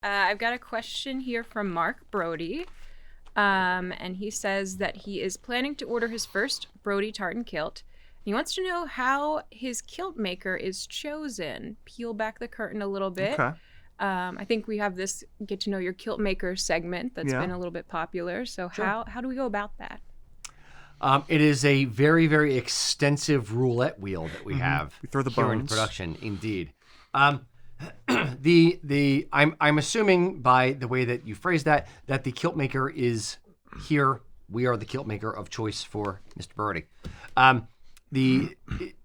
I've got a question here from Mark Brody. And he says that he is planning to order his first Brody tartan kilt. He wants to know how his kilt maker is chosen. Peel back the curtain a little bit. Okay. I think we have this get to know your kilt maker segment that's Yeah. been a little bit popular. So Sure. how do we go about that? It is a very, very extensive roulette wheel that we Mm-hmm. have We throw the here in bones. production. Indeed. I'm assuming by the way that you phrased that the kilt maker is here. We are the kilt maker of choice for Mr. Brody. The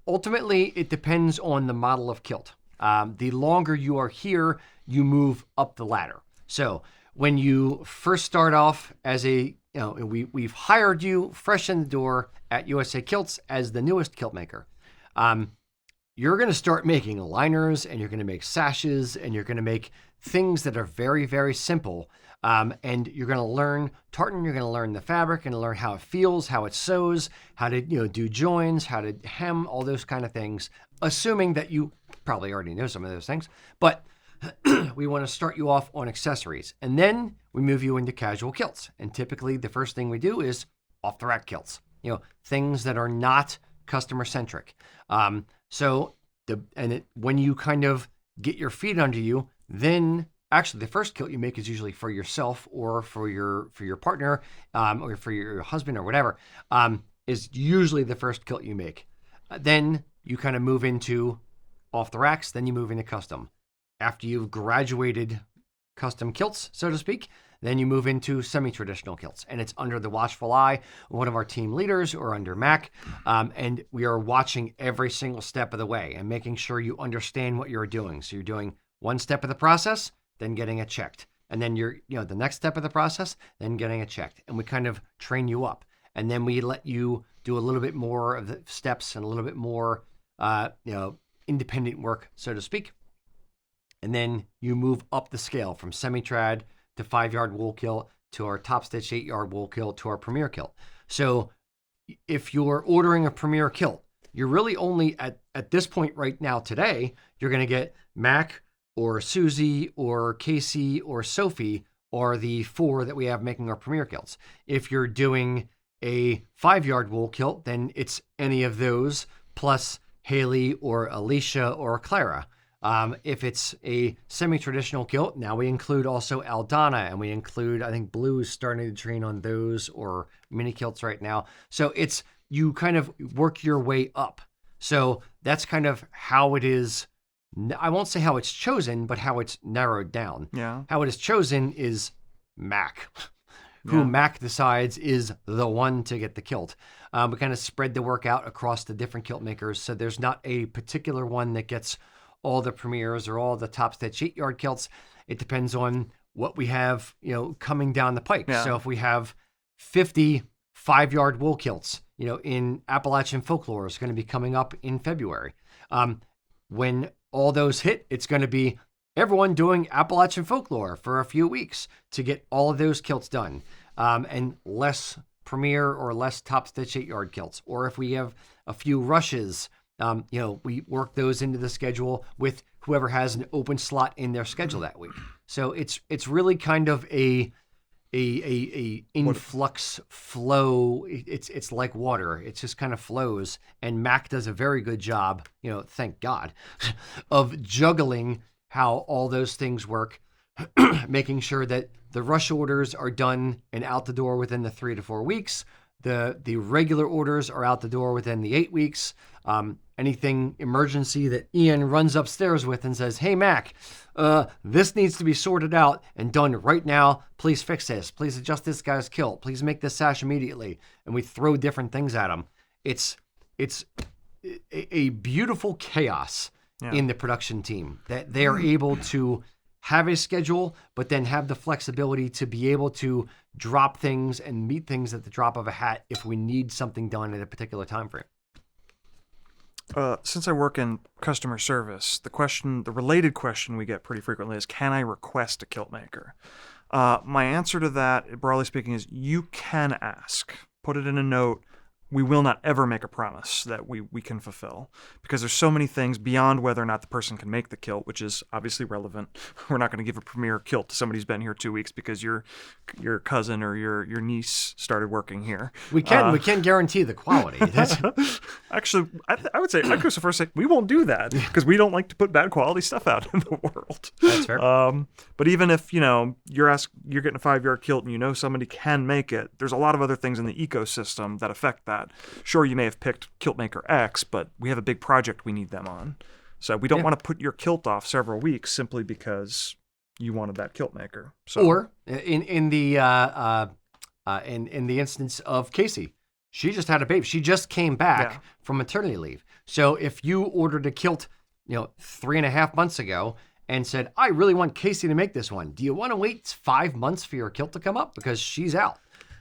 ultimately it depends on the model of kilt. The longer you are here, you move up the ladder. So when you first start off as we've hired you fresh in the door at USA Kilts as the newest kilt maker. You're going to start making liners and you're going to make sashes and you're going to make things that are very, very simple. And you're going to learn tartan, you're going to learn the fabric and learn how it feels, how it sews, how to do joins, how to hem, all those kind of things, assuming that you probably already know some of those things. But we want to start you off on accessories. And then we move you into casual kilts. And typically the first thing we do is off the rack kilts, things that are not customer centric. When you kind of get your feet under you, then actually the first kilt you make is usually for yourself or for your partner, or for your husband or whatever, is usually the first kilt you make. Then you kind of move into off the racks, then you move into custom. After you've graduated custom kilts, so to speak, then you move into semi-traditional kilts, and it's under the watchful eye of one of our team leaders or under Mac, and we are watching every single step of the way and making sure you understand what you're doing. So you're doing one step of the process, then getting it checked, and then you're the next step of the process, then getting it checked, and we kind of train you up, and then we let you do a little bit more of the steps and a little bit more, independent work, so to speak. And then you move up the scale from semi-trad to 5-yard wool kilt to our top stitch 8-yard wool kilt to our premier kilt. So if you're ordering a premier kilt, you're really only at this point right now today, you're going to get Mac or Susie or Casey or Sophie or the 4 that we have making our premier kilts. If you're doing a 5-yard wool kilt, then it's any of those plus Haley or Alicia or Clara. If it's a semi-traditional kilt, now we include also Aldana, and we include, I think Blue's starting to train on those or mini kilts right now. So you kind of work your way up. So that's kind of how it is. I won't say how it's chosen, but how it's narrowed down. Yeah. How it is chosen is Mac. Who Mac decides is the one to get the kilt. We kind of spread the work out across the different kilt makers. So there's not a particular one that gets all the premieres or all the top stitch 8-yard kilts. It depends on what we have, coming down the pike. Yeah. So if we have 50 5-yard wool kilts, in Appalachian folklore is going to be coming up in February. When all those hit, it's going to be everyone doing Appalachian folklore for a few weeks to get all of those kilts done. And less premier or less top stitch 8-yard kilts. Or if we have a few rushes, we work those into the schedule with whoever has an open slot in their schedule that week. So it's really kind of a influx flow. It's like water. It just kind of flows. And Mac does a very good job, thank God, of juggling how all those things work, making sure that the rush orders are done and out the door within the 3 to 4 weeks. The regular orders are out the door within the 8 weeks. Anything emergency that Ian runs upstairs with and says, "Hey, Mac, this needs to be sorted out and done right now. Please fix this. Please adjust this guy's kilt. Please make this sash immediately." And we throw different things at him. It's a beautiful chaos in the production team that they are able to have a schedule, but then have the flexibility to be able to drop things and meet things at the drop of a hat if we need something done at a particular time frame. Since I work in customer service, the related question we get pretty frequently is, can I request a kilt maker? My answer to that, broadly speaking, is you can ask. Put it in a note. we will not ever make a promise that we can fulfill, because there's so many things beyond whether or not the person can make the kilt, which is obviously relevant. We're not going to give a premier kilt to somebody who's been here 2 weeks because your cousin or your niece started working here. We can guarantee the quality. That's Actually, I would say I could first say we won't do that because we don't like to put bad quality stuff out in the world. That's fair. But even if you're getting a 5-yard kilt and you know somebody can make it, there's a lot of other things in the ecosystem that affect that. Sure, you may have picked kilt maker X, but we have a big project we need them on. So we don't want to put your kilt off several weeks simply because you wanted that kilt maker. So, or in the instance of Casey, she just had a baby. She just came back from maternity leave. So if you ordered a kilt, 3.5 months ago and said, I really want Casey to make this one, do you want to wait 5 months for your kilt to come up? Because she's out.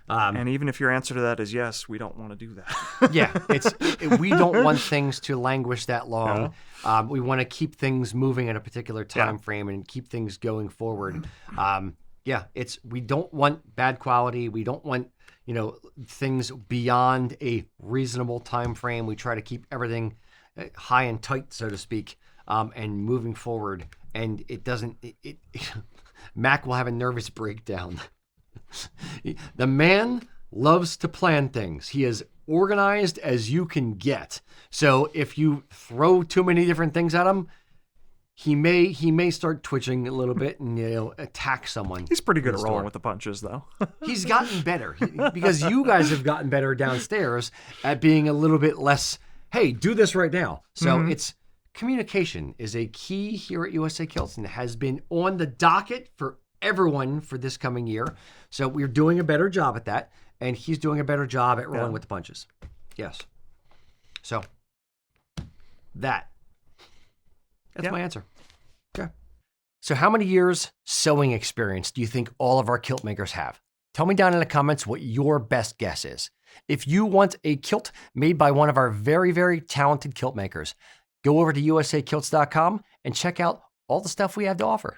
And even if your answer to that is yes, we don't want to do that. We don't want things to languish that long. We want to keep things moving at a particular time frame and keep things going forward. We don't want bad quality. We don't want things beyond a reasonable time frame. We try to keep everything high and tight, so to speak, and moving forward. And it doesn't. Mac will have a nervous breakdown. The man loves to plan things. He is organized as you can get. So if you throw too many different things at him, he may start twitching a little bit and attack someone. He's pretty good at rolling with the punches, though. He's gotten better because you guys have gotten better downstairs at being a little bit less, hey, do this right now. So it's communication is a key here at USA Kilts and has been on the docket for everyone for this coming year. So we're doing a better job at that, and he's doing a better job at rolling with the punches. Yes. So that's my answer. Okay. So how many years sewing experience do you think all of our kilt makers have? Tell me down in the comments what your best guess is. If you want a kilt made by one of our very, very talented kilt makers, go over to usakilts.com and check out all the stuff we have to offer.